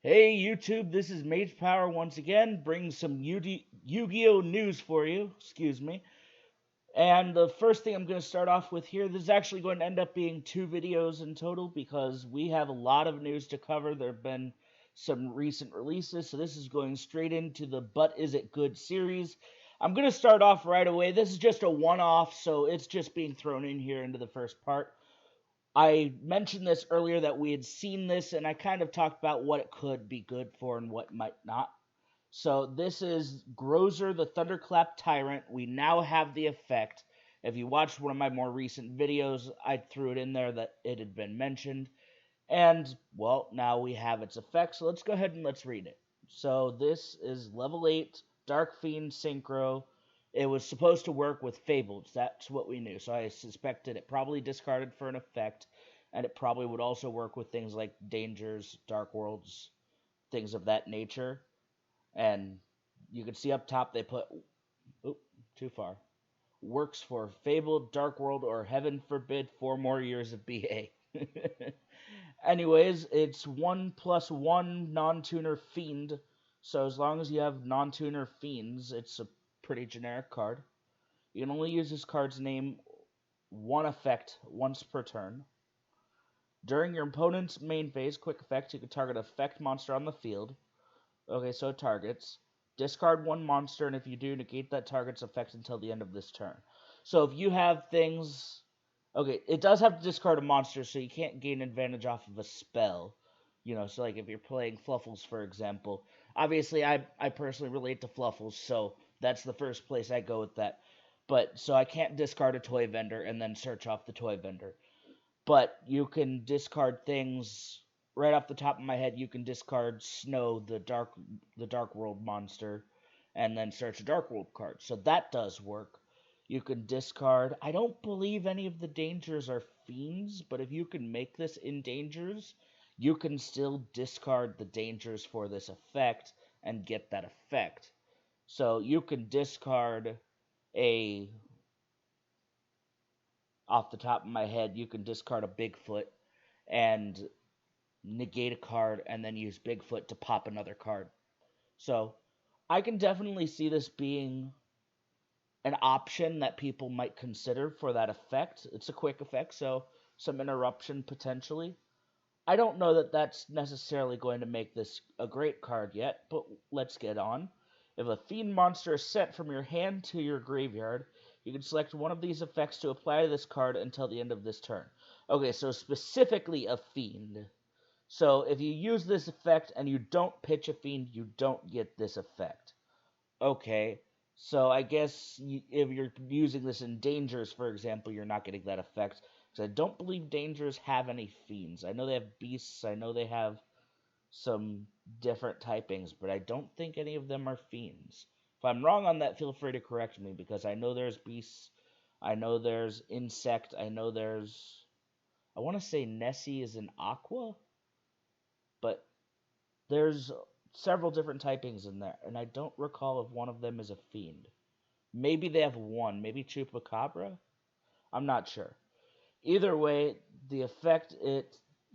Hey YouTube, this is Mage Power once again, bringing some Yu-Gi-Oh news for you, excuse me. And the first thing I'm going to start off with here, this is actually going to end up being 2 videos in total because we have a lot of news to cover. There have been some recent releases, so this is going straight into the But Is It Good series. I'm going to start off right away. This is just a one-off, so it's just being thrown in here into the first part. I mentioned this earlier that we had seen this, and I kind of talked about what it could be good for and what might not. So this is Grozer the Thunderclap Tyrant. We now have the effect. If you watched one of my more recent videos, I threw it in there that it had been mentioned. And, well, now we have its effect, so let's go ahead and let's read it. So this is level 8, Dark Fiend Synchro. It was supposed to work with Fabled. That's what we knew. So I suspected it probably discarded for an effect, and it probably would also work with things like Dangers, Dark Worlds, things of that nature. And you can see up top they put, oop, too far, works for Fabled, Dark World, or heaven forbid, 4 more years of BA. Anyways, it's 1+1 non-tuner fiend. So as long as you have non-tuner fiends, it's a pretty generic card. You can only use this card's name one effect once per turn. During your opponent's main phase, quick effect, you can target an effect monster on the field. Okay, so it targets. Discard one monster, and if you do, negate that target's effect until the end of this turn. So if you have things... Okay, it does have to discard a monster, so you can't gain advantage off of a spell. You know, so like if you're playing Fluffles, for example. Obviously, I personally relate to Fluffles, so that's the first place I go with that. But, so I can't discard a toy vendor and then search off the toy vendor. But you can discard things right off the top of my head. You can discard Snow, the Dark World monster, and then search a Dark World card. So that does work. You can discard. I don't believe any of the dangers are fiends, but if you can make this in dangers, you can still discard the dangers for this effect and get that effect. So you can discard a off the top of my head, you can discard a Bigfoot and negate a card and then use Bigfoot to pop another card. So I can definitely see this being an option that people might consider for that effect. It's a quick effect, so some interruption potentially. I don't know that that's necessarily going to make this a great card yet, but let's get on. If a fiend monster is sent from your hand to your graveyard, you can select one of these effects to apply to this card until the end of this turn. Okay, so specifically a fiend. So if you use this effect and you don't pitch a fiend, you don't get this effect. Okay, so I guess if you're using this in Dangers, for example, you're not getting that effect. Because I don't believe Dangers have any fiends. I know they have beasts, I know they have some different typings, but I don't think any of them are fiends. If I'm wrong on that, feel free to correct me, because I know there's beasts, I know there's insect, I know there's... I want to say Nessie is an aqua, but there's several different typings in there, and I don't recall if one of them is a fiend. Maybe they have one, maybe Chupacabra? I'm not sure. Either way, the effect,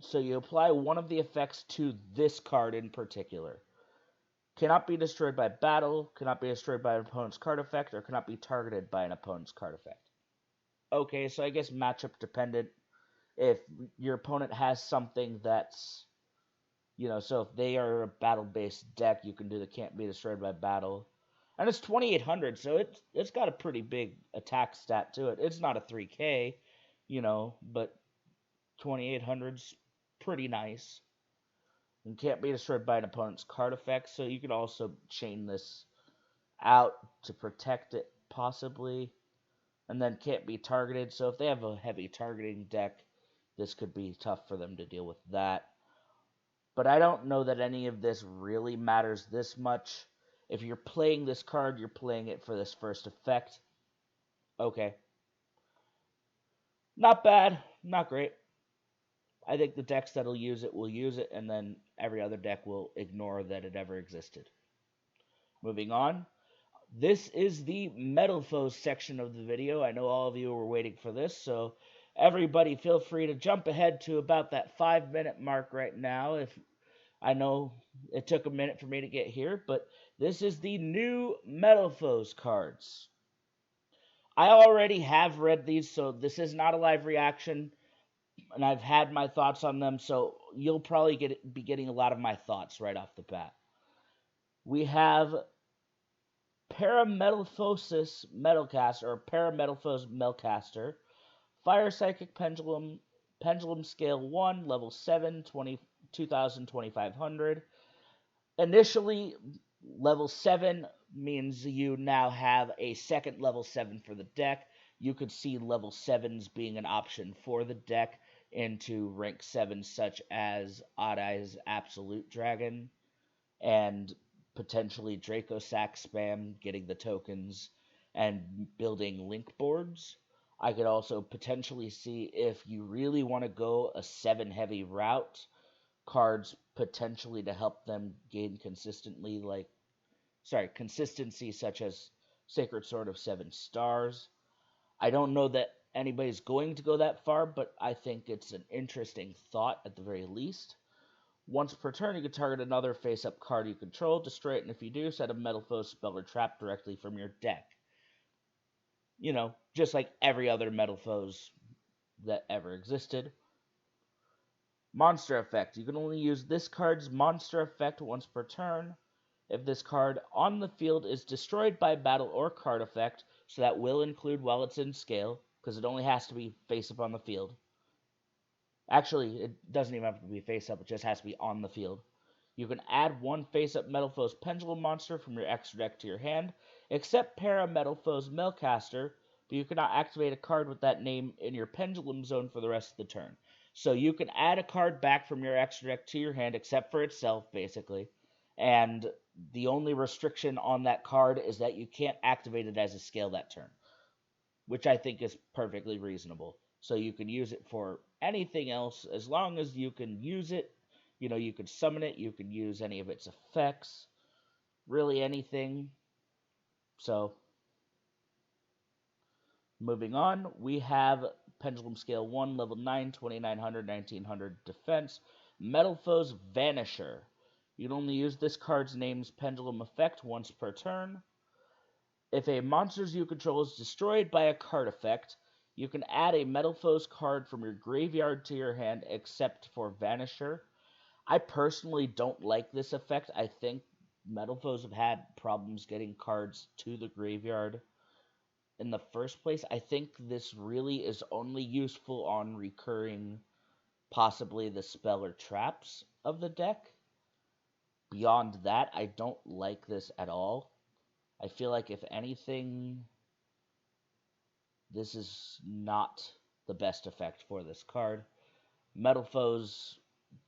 so you apply one of the effects to this card in particular. Cannot be destroyed by battle, cannot be destroyed by an opponent's card effect, or cannot be targeted by an opponent's card effect. Okay, so I guess matchup dependent. If your opponent has something that's, so if they are a battle-based deck, you can do the can't be destroyed by battle. And it's 2800, so it's got a pretty big attack stat to it. It's not a 3K, but 2800's pretty nice. And can't be destroyed by an opponent's card effect, so you could also chain this out to protect it, possibly. And then can't be targeted, so if they have a heavy targeting deck, this could be tough for them to deal with that. But I don't know that any of this really matters this much. If you're playing this card, you're playing it for this first effect. Okay. Not bad, not great. I think the decks that'll use it will use it, and then every other deck will ignore that it ever existed. Moving on. This is the Metalfoes section of the video. I know all of you were waiting for this, so everybody feel free to jump ahead to about that 5-minute mark right now. If I know it took a minute for me to get here, but this is the new Metalfoes cards. I already have read these, so this is not a live reaction, and I've had my thoughts on them, so you'll probably be getting a lot of my thoughts right off the bat. We have Parametalphosis Metalcaster, or Parametalphos Melcaster, Fire Psychic Pendulum, Pendulum Scale 1, Level 7, 2000, 2500. Initially, level 7 means you now have a second level 7 for the deck. You could see level 7s being an option for the deck into rank 7s such as Odd Eyes Absolute Dragon and potentially Draco Sack spam, getting the tokens and building link boards. I could also potentially see if you really want to go a 7 heavy route, cards potentially to help them gain consistency such as Sacred Sword of 7 Stars. I don't know that anybody's going to go that far, but I think it's an interesting thought at the very least. Once per turn, you can target another face-up card you control, destroy it, and if you do, set a Metalfoes spell or trap directly from your deck. You know, just like every other Metalfoes that ever existed. Monster effect. You can only use this card's monster effect once per turn. If this card on the field is destroyed by battle or card effect, so that will include while it's in scale, because it only has to be face-up on the field. Actually, it doesn't even have to be face-up, it just has to be on the field. You can add one face-up Metalfoes Pendulum monster from your extra deck to your hand, except Metalfoes Melcaster, but you cannot activate a card with that name in your Pendulum zone for the rest of the turn. So you can add a card back from your extra deck to your hand, except for itself, basically. And the only restriction on that card is that you can't activate it as a scale that turn, which I think is perfectly reasonable. So you can use it for anything else as long as you can use it. You know, you could summon it, you could use any of its effects, really anything. So, moving on, we have Pendulum Scale 1, Level 9, 2900, 1900 Defense, Metalfoes Vanisher. You can only use this card's name's Pendulum effect once per turn. If a monster you control is destroyed by a card effect, you can add a Metalfoes card from your graveyard to your hand except for Vanisher. I personally don't like this effect. I think Metalfoes have had problems getting cards to the graveyard in the first place. I think this really is only useful on recurring, possibly the spell or traps of the deck. Beyond that, I don't like this at all. I feel like if anything, this is not the best effect for this card. Metalfoes,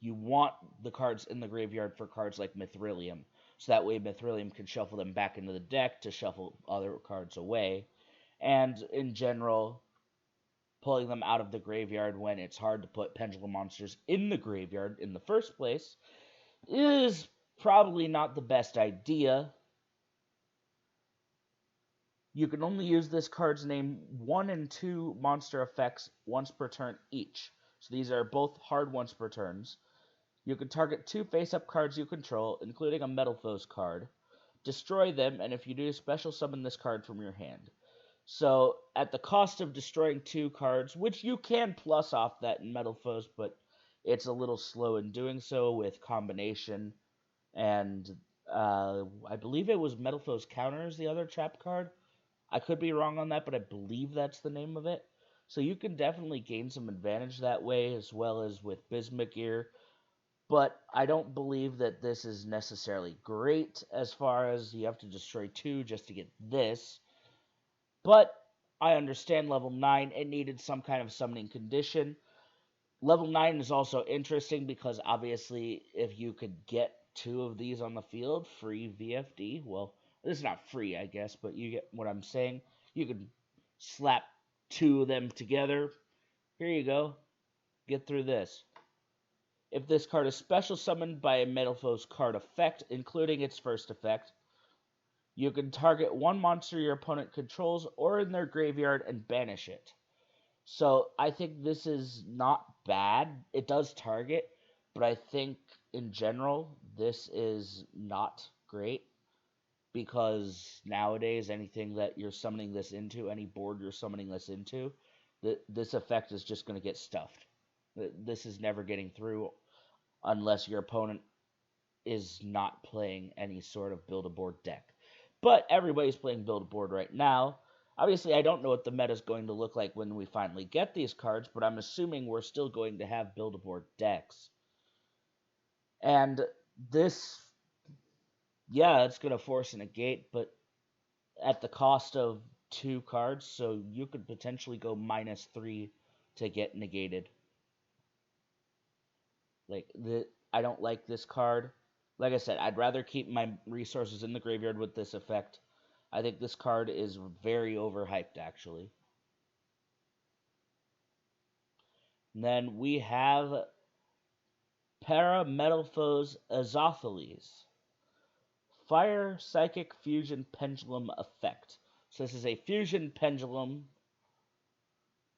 you want the cards in the graveyard for cards like Mithrilium, so that way Mithrilium can shuffle them back into the deck to shuffle other cards away. And in general, pulling them out of the graveyard when it's hard to put Pendulum monsters in the graveyard in the first place is probably not the best idea. You can only use this card's name 1 and 2 monster effects once per turn each. So these are both hard once per turns. You can target 2 face-up cards you control, including a Metalfoes card. Destroy them, and if you do, special summon this card from your hand. So, at the cost of destroying 2 cards, which you can plus off that in Metalfoes, but it's a little slow in doing so with combination, and I believe it was Metalfoes Counters, the other trap card. I could be wrong on that, but I believe that's the name of it. So you can definitely gain some advantage that way, as well as with Bismugear. But I don't believe that this is necessarily great, as far as you have to destroy 2 just to get this. But I understand level 9, it needed some kind of summoning condition. Level 9 is also interesting because obviously if you could get 2 of these on the field, free VFD, well, this is not free, I guess, but you get what I'm saying. You could slap 2 of them together. Here you go. Get through this. If this card is special summoned by a Metalfoes card effect, including its first effect, you can target 1 monster your opponent controls or in their graveyard and banish it. So I think this is not bad. It does target, but I think in general, this is not great because nowadays anything that you're summoning this into, any board you're summoning this into, this effect is just going to get stuffed. This is never getting through unless your opponent is not playing any sort of build-a-board deck. But everybody's playing build-a-board right now. Obviously, I don't know what the meta is going to look like when we finally get these cards, but I'm assuming we're still going to have build-a-board decks. And this, yeah, it's going to force a negate, but at the cost of 2 cards, so you could potentially go -3 to get negated. Like, I don't like this card. Like I said, I'd rather keep my resources in the graveyard with this effect. I think this card is very overhyped, actually. And then we have Metalfoes Azothiles. Fire Psychic Fusion Pendulum effect. So this is a fusion pendulum.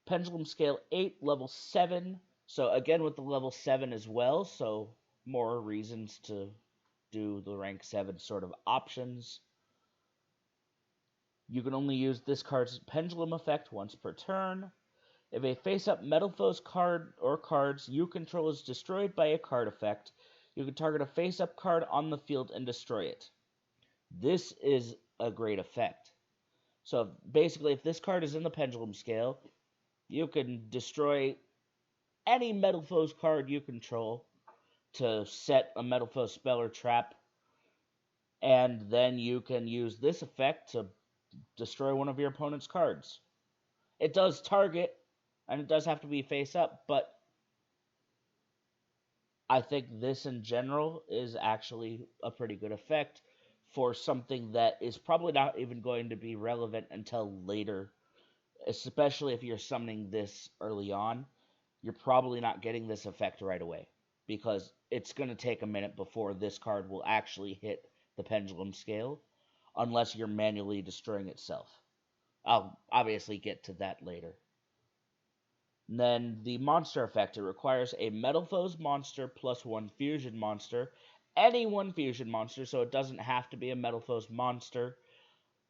Pendulum scale 8, level 7. So again with the level 7 as well, so more reasons to do the rank 7 sort of options. You can only use this card's pendulum effect once per turn. If a face-up Metalfoes card or cards you control is destroyed by a card effect, you can target a face-up card on the field and destroy it. This is a great effect. So basically, if this card is in the pendulum scale, you can destroy any Metalfoes card you control to set a Metalfoes spell or trap, and then you can use this effect to destroy one of your opponent's cards. It does target, and it does have to be face up, but I think this in general is actually a pretty good effect for something that is probably not even going to be relevant until later, especially if you're summoning this early on. You're probably not getting this effect right away because it's going to take a minute before this card will actually hit the pendulum scale unless you're manually destroying itself. I'll obviously get to that later. And then the monster effect. It requires a Metalfoes monster plus 1 fusion monster. Any 1 fusion monster, so it doesn't have to be a Metalfoes monster.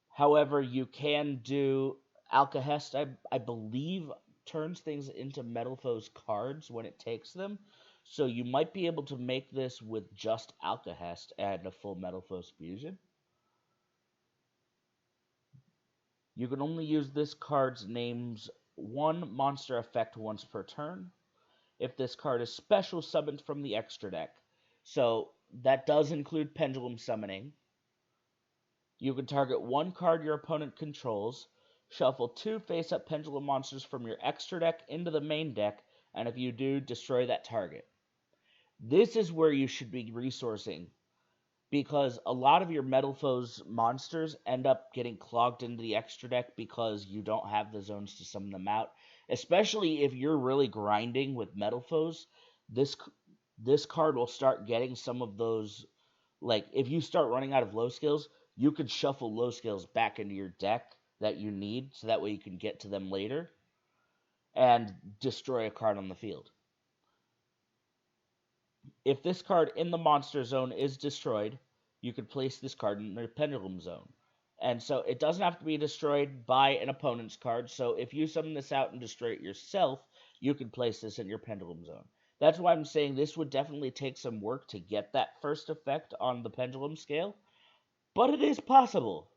However, you can do Alcahest, I believe, turns things into Metalfoes cards when it takes them. So you might be able to make this with just Alcahest and a full Metalfoes fusion. You can only use this card's name's 1 monster effect once per turn if this card is special summoned from the extra deck. So that does include Pendulum Summoning. You can target 1 card your opponent controls, shuffle 2 face-up Pendulum monsters from your extra deck into the main deck, and if you do, destroy that target. This is where you should be resourcing, because a lot of your Metalfoes monsters end up getting clogged into the extra deck because you don't have the zones to summon them out. Especially if you're really grinding with Metalfoes, this card will start getting some of those. Like, if you start running out of low skills, you could shuffle low skills back into your deck that you need, so that way you can get to them later and destroy a card on the field. If this card in the monster zone is destroyed, you could place this card in the pendulum zone. And so it doesn't have to be destroyed by an opponent's card. So if you summon this out and destroy it yourself, you can place this in your pendulum zone. That's why I'm saying this would definitely take some work to get that first effect on the pendulum scale. But it is possible.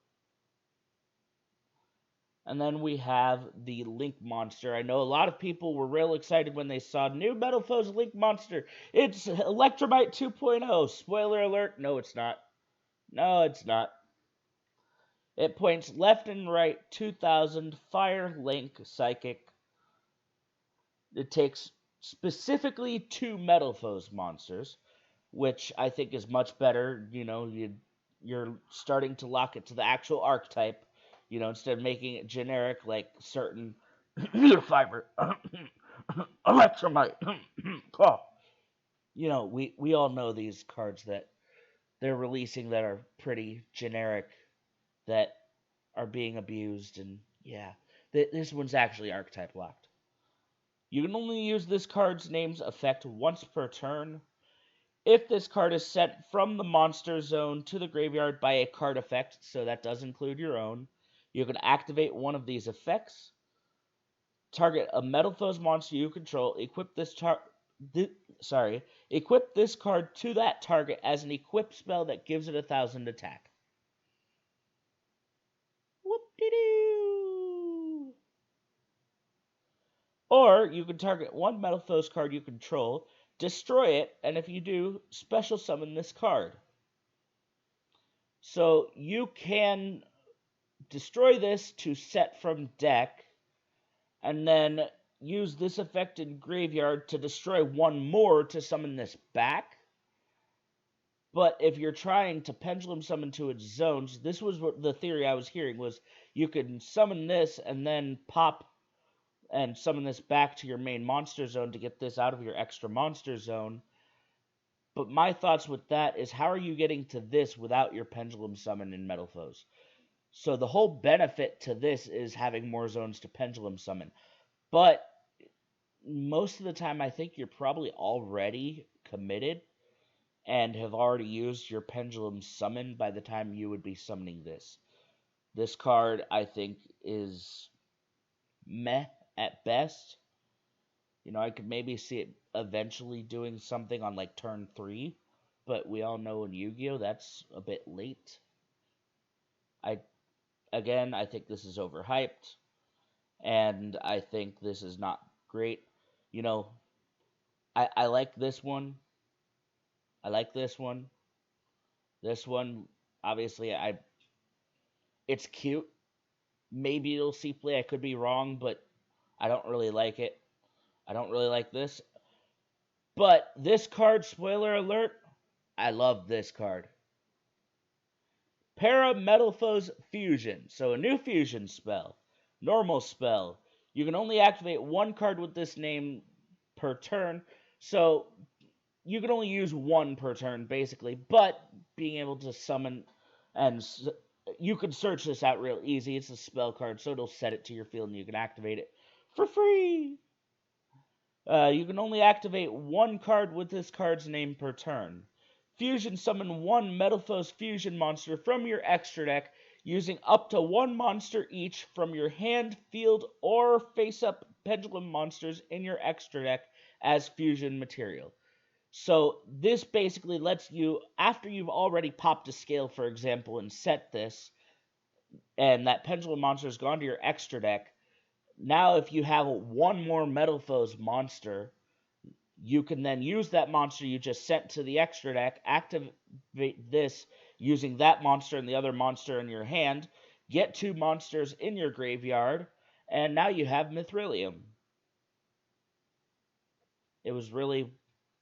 And then we have the Link Monster. I know a lot of people were real excited when they saw new Metalfoes Link Monster. It's Electromite 2.0. Spoiler alert, no it's not. No, it's not. It points left and right 2000, Fire, Link, Psychic. It takes specifically 2 Metalfoes monsters, which I think is much better. You know, you're starting to lock it to the actual archetype. You know, instead of making it generic like certain fiber, electromite. Oh. You know, we all know these cards that they're releasing that are pretty generic, that are being abused, and yeah, this one's actually archetype locked. You can only use this card's name's effect once per turn. If this card is sent from the monster zone to the graveyard by a card effect, so that does include your own, you can activate one of these effects. Target a Metalfoes monster you control. Equip this card to that target as an equipped spell that gives it 1,000 attack. Whoop-de-doo! Or you can target one Metalfoes card you control, destroy it, and if you do, special summon this card. So you can destroy this to set from deck, and then use this effect in graveyard to destroy one more to summon this back. But if you're trying to pendulum summon to its zones, this was what the theory I was hearing was you can summon this and then pop and summon this back to your main monster zone to get this out of your extra monster zone. But my thoughts with that is how are you getting to this without your pendulum summon in Metalfoes? So the whole benefit to this is having more zones to pendulum summon. But most of the time I think you're probably already committed and have already used your pendulum summon by the time you would be summoning this. This card, I think, is meh at best. You know, I could maybe see it eventually doing something on like turn 3, but we all know in Yu-Gi-Oh! That's a bit late. I think this is overhyped, and I think this is not great. You know, I like this one. I like this one. This one, obviously, it's cute. Maybe it'll see play. I could be wrong, but I don't really like it. I don't really like this. But this card, spoiler alert, I love this card. Metalfoes Fusion. So a new fusion spell. Normal spell. You can only activate one card with this name per turn. So you can only use one per turn, basically. But being able to summon and you can search this out real easy. It's a spell card, so it'll set it to your field and you can activate it for free. You can only activate one card with this card's name per turn. Fusion summon one Metalfoes fusion monster from your extra deck using up to one monster each from your hand, field, or face-up pendulum monsters in your extra deck as fusion material. So this basically lets you, after you've already popped a scale, for example, and set this, and that pendulum monster has gone to your extra deck, now if you have one more Metalfoes monster, you can then use that monster you just sent to the extra deck, activate this using that monster and the other monster in your hand, get two monsters in your graveyard, and now you have Mithrilium. It was really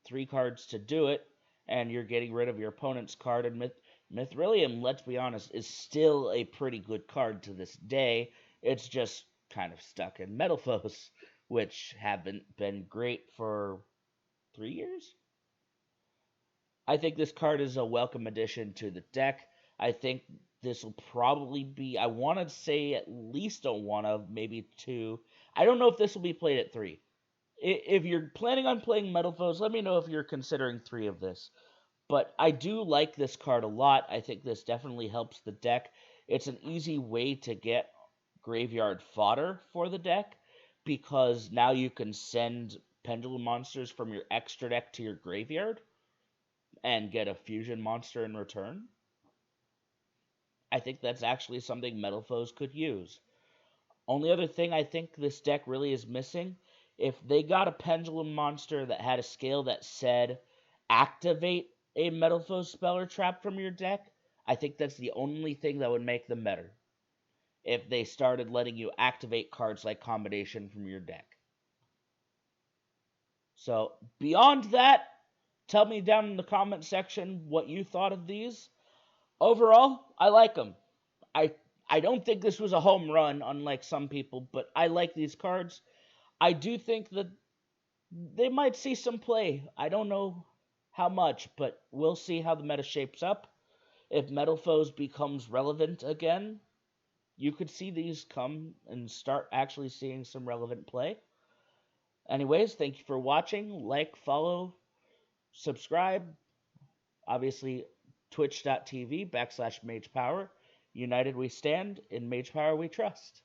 3 cards to do it, and you're getting rid of your opponent's card. And Mithrilium, let's be honest, is still a pretty good card to this day. It's just kind of stuck in Metalfoes, which haven't been great for 3 years. I think this card is a welcome addition to the deck. I think this will probably be, I want to say at least a 1 of, maybe 2. I don't know if this will be played at 3. If you're planning on playing Metalfoes, let me know if you're considering 3 of this. But I do like this card a lot. I think this definitely helps the deck. It's an easy way to get graveyard fodder for the deck, because now you can send Pendulum monsters from your extra deck to your graveyard and get a fusion monster in return. I think that's actually something Metalfoes could use. Only other thing I think this deck really is missing, if they got a Pendulum monster that had a scale that said activate a Metalfoes spell or trap from your deck, I think that's the only thing that would make them better. If they started letting you activate cards like Combination from your deck. So, beyond that, tell me down in the comment section what you thought of these. Overall, I like them. I don't think this was a home run, unlike some people, but I like these cards. I do think that they might see some play. I don't know how much, but we'll see how the meta shapes up. If Metalfoes becomes relevant again, you could see these come and start actually seeing some relevant play. Anyways, thank you for watching. Like, follow, subscribe. Obviously, twitch.tv /Mage Power. United we stand, in Mage Power we trust.